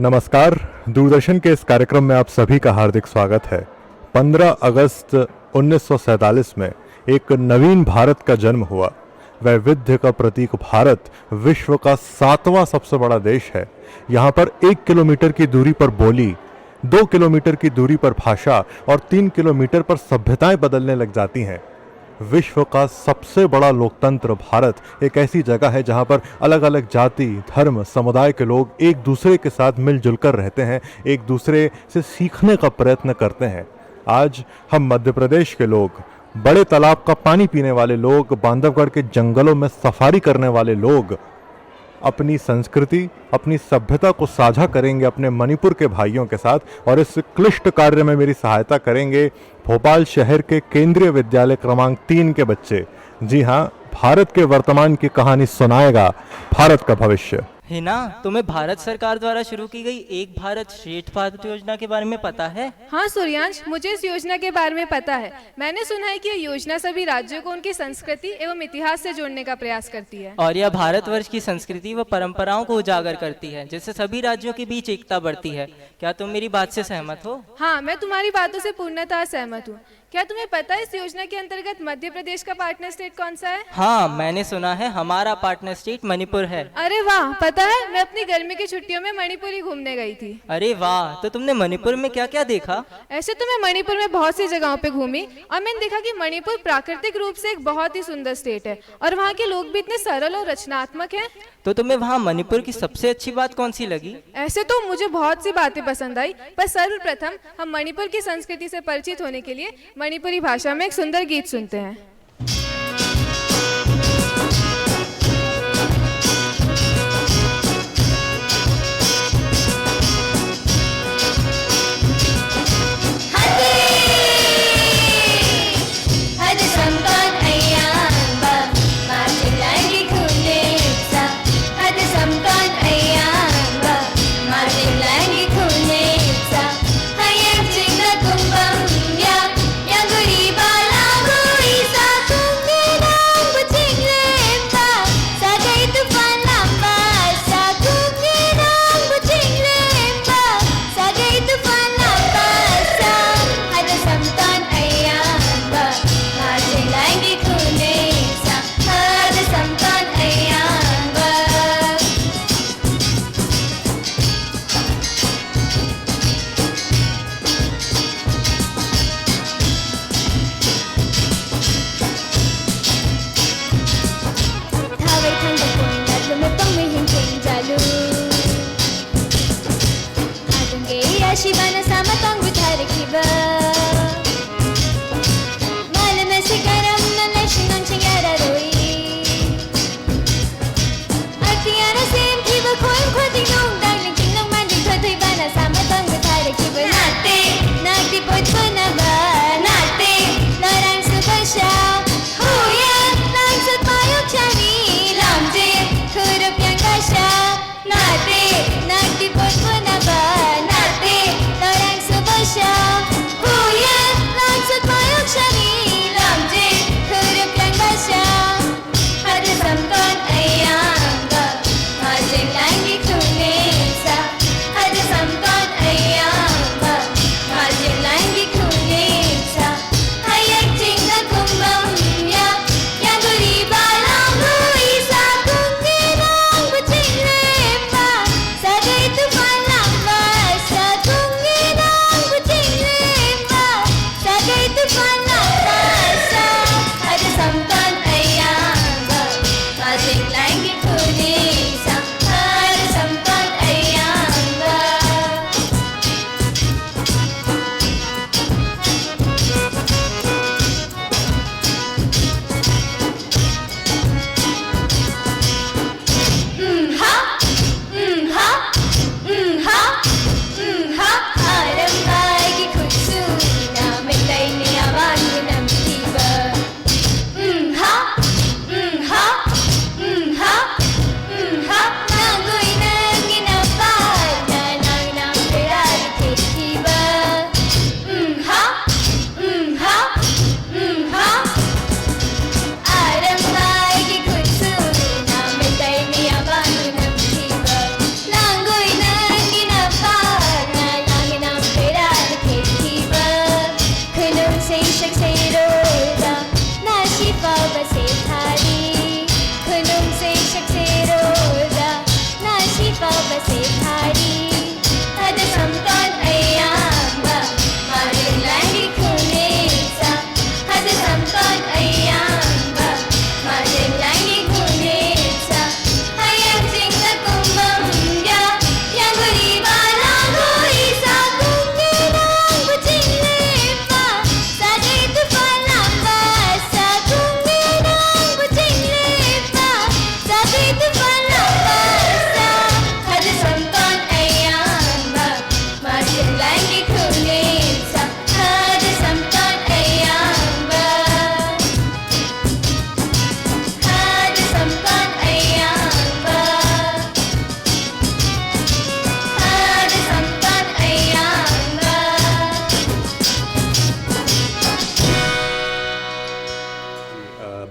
नमस्कार। दूरदर्शन के इस कार्यक्रम में आप सभी का हार्दिक स्वागत है। 15 अगस्त 1947 में एक नवीन भारत का जन्म हुआ। वैविध्य का प्रतीक भारत विश्व का 7वां सबसे बड़ा देश है। यहाँ पर 1 किलोमीटर की दूरी पर बोली, 2 किलोमीटर की दूरी पर भाषा और 3 किलोमीटर पर सभ्यताएं बदलने लग जाती हैं। विश्व का सबसे बड़ा लोकतंत्र भारत एक ऐसी जगह है जहां पर अलग अलग जाति, धर्म, समुदाय के लोग एक दूसरे के साथ मिलजुल कर रहते हैं, एक दूसरे से सीखने का प्रयत्न करते हैं। आज हम मध्य प्रदेश के लोग, बड़े तालाब का पानी पीने वाले लोग, बांधवगढ़ के जंगलों में सफारी करने वाले लोग अपनी संस्कृति, अपनी सभ्यता को साझा करेंगे अपने मणिपुर के भाइयों के साथ। और इस क्लिष्ट कार्य में मेरी सहायता करेंगे भोपाल शहर के केंद्रीय विद्यालय क्रमांक 3 के बच्चे। जी हाँ, भारत के वर्तमान की कहानी सुनाएगा भारत का भविष्य। हिना, तुम्हें भारत सरकार द्वारा शुरू की गई एक भारत श्रेष्ठ भारत योजना के बारे में पता है? हाँ सूर्यांश, मुझे इस योजना के बारे में पता है। मैंने सुना है कि यह योजना सभी राज्यों को उनकी संस्कृति एवं इतिहास से जोड़ने का प्रयास करती है और यह भारतवर्ष की संस्कृति व परंपराओं को उजागर करती है, जिससे सभी राज्यों के बीच एकता बढ़ती है। क्या तुम मेरी बात से सहमत हो? हाँ, मैं तुम्हारी बातों से पूर्णतः सहमत हूँ। क्या तुम्हें पता है इस योजना के अंतर्गत मध्य प्रदेश का पार्टनर स्टेट कौन सा है? हाँ, मैंने सुना है हमारा पार्टनर स्टेट मणिपुर है। अरे वाह, पता है मैं अपनी गर्मी की छुट्टियों में मणिपुर ही घूमने गई थी। अरे वाह, तो तुमने मणिपुर में क्या क्या देखा? ऐसे तो मैं मणिपुर में बहुत सी जगहों पे घूमी और मैंने देखा कि मणिपुर प्राकृतिक रूप से एक बहुत ही सुंदर स्टेट है और वहाँ के लोग भी इतने सरल और रचनात्मक हैं। तो तुम्हें वहाँ मणिपुर की सबसे अच्छी बात कौन सी लगी? ऐसे तो मुझे बहुत सी बातें पसंद आई, पर सर्वप्रथम हम मणिपुर की संस्कृति से परिचित होने के लिए मणिपुरी भाषा में एक सुंदर गीत सुनते हैं। Yang guri bala gu isa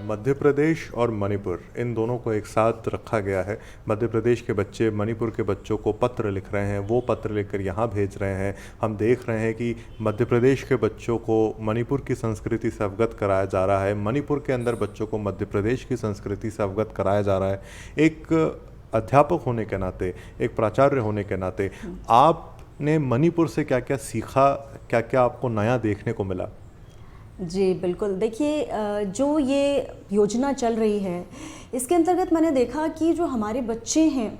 Madhya Pradesh और मणिपुर इन दोनों को एक साथ रखा गया है। मध्य प्रदेश के बच्चे मणिपुर के बच्चों को पत्र लिख रहे हैं, वो पत्र लेकर यहाँ भेज रहे हैं। हम देख रहे हैं कि मध्य प्रदेश के बच्चों को मणिपुर की संस्कृति से अवगत कराया जा रहा है, मणिपुर के अंदर बच्चों को मध्य प्रदेश की संस्कृति से अवगत कराया जा रहा है। एक अध्यापक होने के नाते, एक प्राचार्य होने के नाते आपने मणिपुर से क्या क्या सीखा, क्या क्या आपको नया देखने को मिला? जी बिल्कुल, देखिए जो ये योजना चल रही है इसके अंतर्गत मैंने देखा कि जो हमारे बच्चे हैं,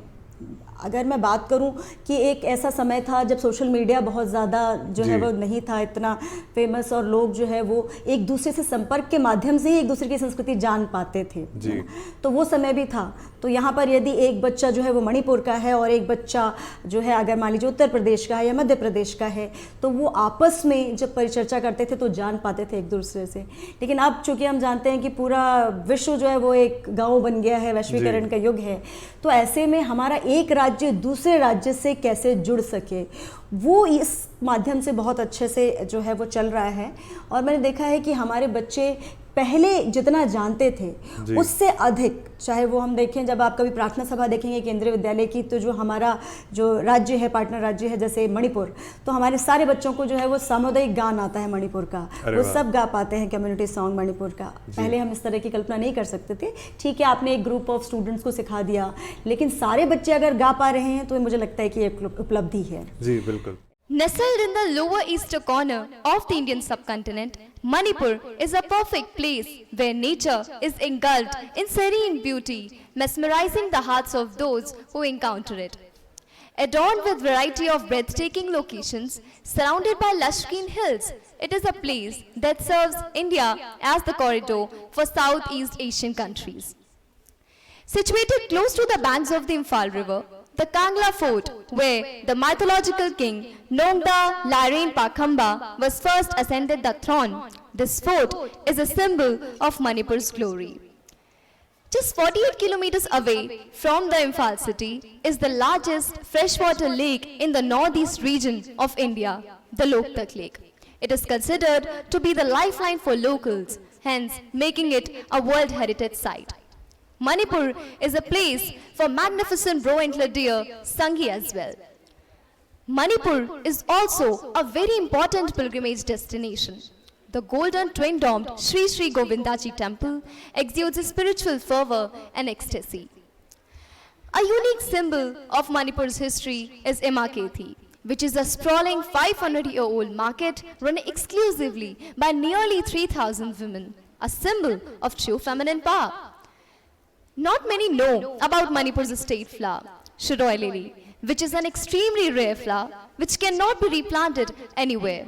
अगर मैं बात करूं कि एक ऐसा समय था जब सोशल मीडिया बहुत ज़्यादा जो है वो नहीं था इतना फेमस, और लोग जो है वो एक दूसरे से संपर्क के माध्यम से ही एक दूसरे की संस्कृति जान पाते थे जी। तो वो समय भी था। तो यहाँ पर यदि एक बच्चा जो है वो मणिपुर का है और एक बच्चा जो है अगर मान लीजिए उत्तर प्रदेश का है या मध्य प्रदेश का है, तो वो आपस में जब परिचर्चा करते थे तो जान पाते थे एक दूसरे से। लेकिन अब चूंकि हम जानते हैं कि पूरा विश्व जो है वो एक गाँव बन गया है, वैश्वीकरण का युग है, तो ऐसे में हमारा एक राज्य दूसरे राज्य से कैसे जुड़ सके, वो इस माध्यम से बहुत अच्छे से जो है वो चल रहा है। और मैंने देखा है कि हमारे बच्चे पहले जितना जानते थे उससे अधिक, चाहे वो हम देखें जब आप कभी प्रार्थना सभा देखेंगे केंद्रीय विद्यालय की, तो जो हमारा जो राज्य है, पार्टनर राज्य है जैसे मणिपुर, तो हमारे सारे बच्चों को जो है वो सामुदायिक गान आता है मणिपुर का, वो सब गा पाते हैं कम्युनिटी सॉन्ग मणिपुर का। पहले हम इस तरह की कल्पना नहीं कर सकते थे। ठीक है, आपने एक ग्रुप ऑफ स्टूडेंट्स को सिखा दिया, लेकिन सारे बच्चे अगर गा पा रहे हैं तो मुझे लगता है कि एक उपलब्धि है। जी बिल्कुल। Nestled in the lower eastern corner of the Indian subcontinent, Manipur is a perfect place where nature is engulfed in serene beauty, mesmerizing the hearts of those who encounter it. Adorned with variety of breathtaking locations, surrounded by lush green hills, it is a place that serves India as the corridor for Southeast Asian countries. Situated close to the banks of the Imphal River, the Kangla Fort, where the mythological king Nongda Larain Pakhamba was first ascended the throne. This fort is a symbol of Manipur's glory. Just 48 kilometers away from the Imphal city is the largest freshwater lake in the northeast region of India, the Loktak Lake. It is considered to be the lifeline for locals, hence making it a World Heritage Site. Manipur is a place for magnificent roe-antlered deer, Sanghi as well. Manipur is also a very important pilgrimage destination. The golden twin-domed Sri Sri Govindaji temple exudes a spiritual fervor and ecstasy. A unique symbol of Manipur's history is Emakethi, which is a sprawling 500-year-old market run exclusively by nearly 3,000 women, a symbol of true feminine power. Not many know about Manipur's state flower, Shiroi lily, which is an extremely rare flower which cannot be replanted anywhere.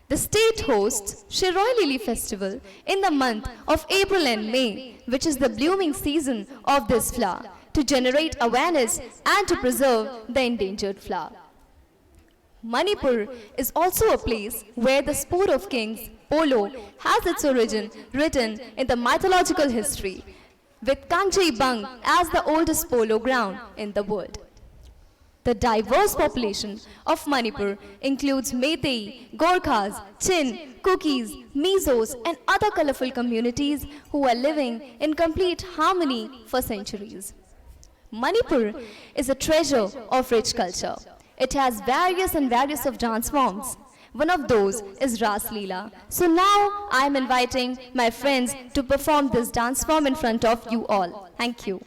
The state hosts Shiroi Lily Festival in the month of April and May, which is the blooming season of this flower, to generate awareness and to preserve the endangered flower. Manipur is also a place where the sport of kings, polo, has its origin written in the mythological history, with Kangjai Bang as the oldest polo ground in the world. The diverse population of Manipur includes Meitei, Gorkhas, Chin, Kukis, Mizos and other colorful communities who are living in complete harmony for centuries. Manipur is a treasure of rich culture. It has various of dance forms. One of those is Ras Leela. So now I am inviting my friends to perform this dance form in front of you all. Thank you.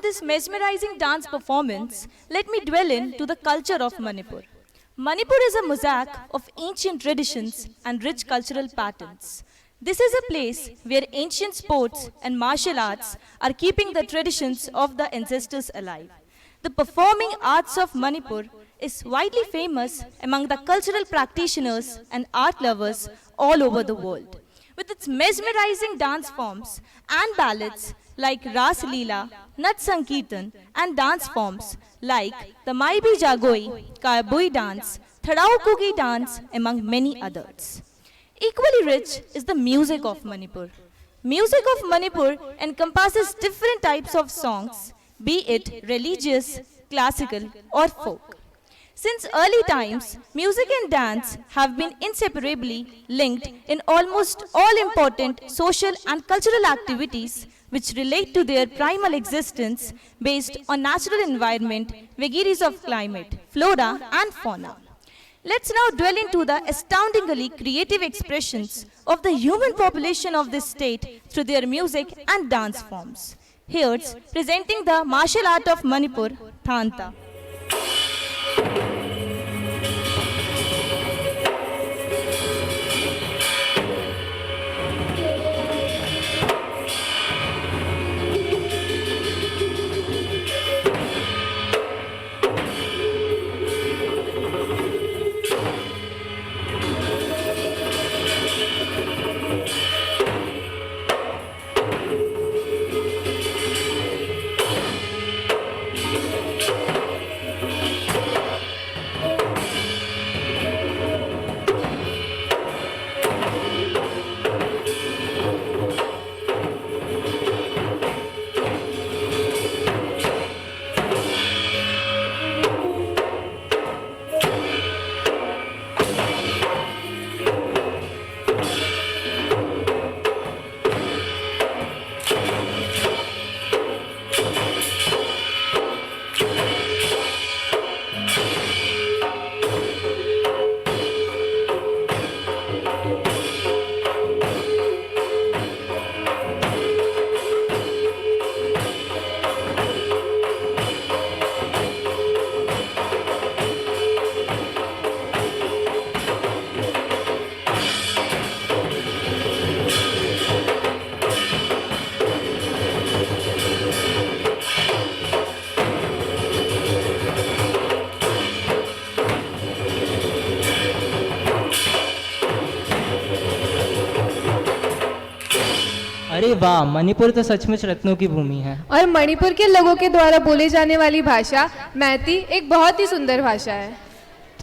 this mesmerizing dance performance, let me dwell into the culture of Manipur. Manipur is a mosaic of ancient traditions and rich cultural patterns. This is a place where ancient sports and martial arts are keeping the traditions of the ancestors alive. The performing arts of Manipur is widely famous among the cultural practitioners and art lovers all over the world. With its mesmerizing dance forms and ballads like Ras Leela, Nat Sankirtan, and dance forms like the Maibi Jagoi, Kayabui dance, Thadao Kuki dance, among many others. Equally rich is the music of Manipur. Music of Manipur encompasses different types of songs, be it religious, classical, or folk. Since early times, music and dance have been inseparably linked in almost all important social and cultural activities which relate to their primal existence based on natural environment, vagaries of climate, flora, and fauna. Let's now dwell into the astoundingly creative expressions of the human population of this state through their music and dance forms. Here's presenting the martial art of Manipur, Thanta. अरे वाह, मणिपुर तो सचमुच रत्नों की भूमि है। और मणिपुर के लोगों के द्वारा बोले जाने वाली भाषा मैती एक बहुत ही सुंदर भाषा है।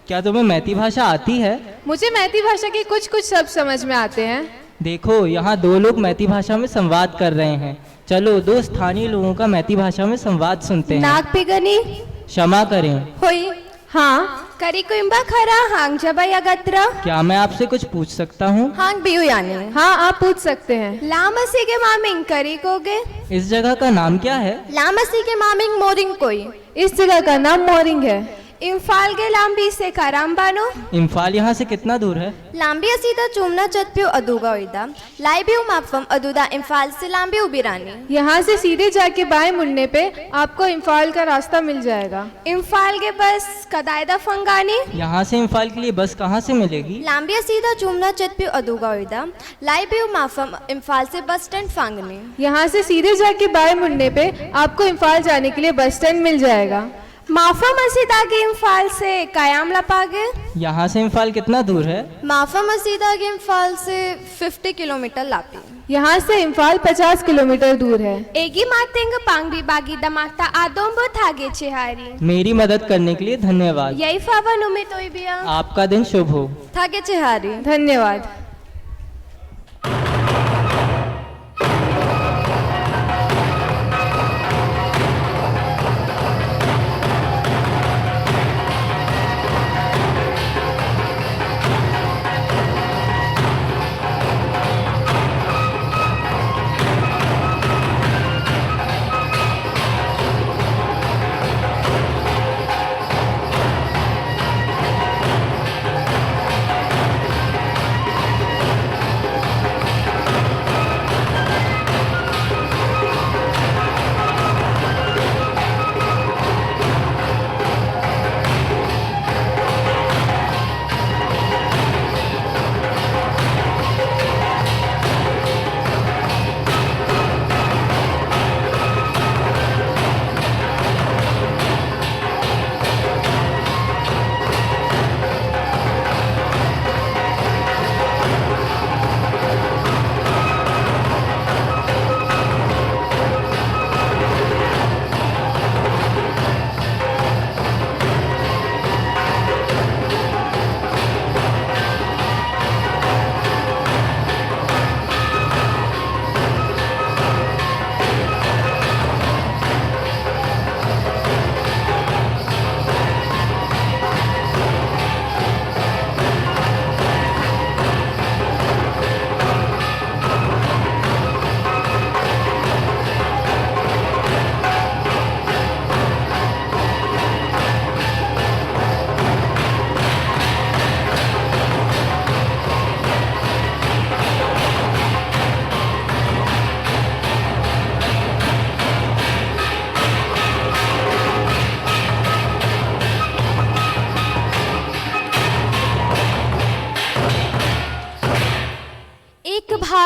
क्या तुम्हें मैती भाषा आती है? मुझे मैती भाषा के कुछ कुछ शब्द समझ में आते हैं। देखो, यहाँ दो लोग मैती भाषा में संवाद कर रहे हैं। चलो दो स्थानीय लोगों का मैती भाषा में संवाद सुनते हैं। नाग पिगनी क्षमा करें। होई हाँ, करिकुइम्बा खरा हांग जबा यगत्रा क्या मैं आपसे कुछ पूछ सकता हूँ? हांग बियु यानी हाँ आप पूछ सकते हैं। लामसी के मामिंग करिकोगे इस जगह का नाम क्या है? लामसी के मामिंग मोरिंग कोई इस जगह का नाम मोरिंग है। इम्फाल के लांबी से करामबानो इम्फाल यहाँ से कितना दूर है? लांबी सीधा चुमना चतप्यो अदुगा ओइदा लाइबियो माफम अदुदा इम्फाल से लांबी उबिरानी। यहाँ से सीधे जाके बाएं मुड़ने पे आपको इम्फाल का रास्ता मिल जाएगा। इम्फाल के बस कदायदा फंगानी यहाँ से इम्फाल के लिए बस कहाँ से मिलेगी? लांबिया सीधा चुमना चतप्यो अदुगा ओइदा लाइबियो माफम इम्फाल से बस स्टैंड फांगनी। यहाँ से सीधे जाके बाएं मुड़ने पे आपको इम्फाल जाने के लिए बस स्टैंड मिल जाएगा। माफा मसीदा के इम्फाल से कयाम लपागे यहाँ से इम्फाल कितना दूर है? माफा मसीदा के इम्फाल से 50 किलोमीटर लापी। यहाँ से इम्फाल 50 किलोमीटर दूर है। एगी मातेंग पांगबी बागी दमाकता आदोंबो थागे चिहारी। मेरी मदद करने के लिए धन्यवाद। यही फावन उम्मीद होई बिया। आपका दिन शुभ हो। थागे चिहारी। धन्यवाद।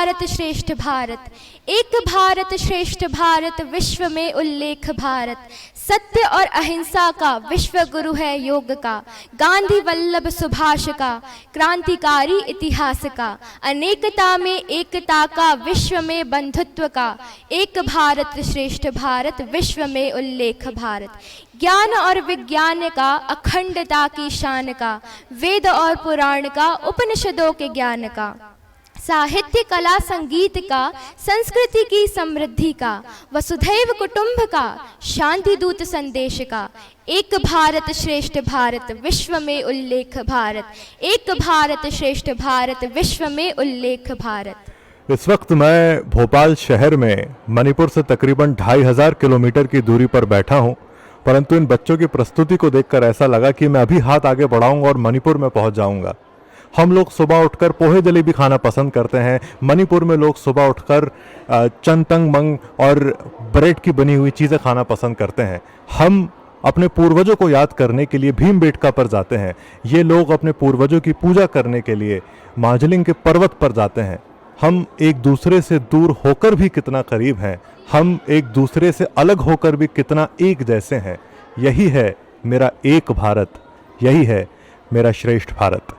भारत श्रेष्ठ भारत, एक भारत श्रेष्ठ भारत, विश्व में उल्लेख भारत। सत्य और अहिंसा का विश्व गुरु है योग का, गांधी वल्लभ सुभाष का क्रांतिकारी इतिहास का। अनेकता में एकता का, विश्व में बंधुत्व का, एक भारत श्रेष्ठ भारत, विश्व में उल्लेख भारत। ज्ञान और विज्ञान का, अखंडता की शान का, वेद और पुराण का, उपनिषदों के ज्ञान का, साहित्य कला संगीत का, संस्कृति की समृद्धि का, वसुधैव कुटुंब का, शांति दूत संदेश का। एक भारत श्रेष्ठ भारत, विश्व में उल्लेख भारत। एक भारत श्रेष्ठ भारत, विश्व में उल्लेख भारत। इस वक्त मैं भोपाल शहर में मणिपुर से तकरीबन 2500 किलोमीटर की दूरी पर बैठा हूं, परंतु इन बच्चों की प्रस्तुति को देखकर ऐसा लगा कि मैं अभी हाथ आगे बढ़ाऊंगा और मणिपुर में पहुंच जाऊंगा। हम लोग सुबह उठकर पोहे जलेबी खाना पसंद करते हैं। मणिपुर में लोग सुबह उठकर चंतंग मंग और ब्रेड की बनी हुई चीज़ें खाना पसंद करते हैं। हम अपने पूर्वजों को याद करने के लिए भीमबेटका पर जाते हैं। ये लोग अपने पूर्वजों की पूजा करने के लिए मार्जलिंग के पर्वत पर जाते हैं। हम एक दूसरे से दूर होकर भी कितना करीब हैं, हम एक दूसरे से अलग होकर भी कितना एक जैसे हैं। यही है मेरा एक भारत, यही है मेरा श्रेष्ठ भारत।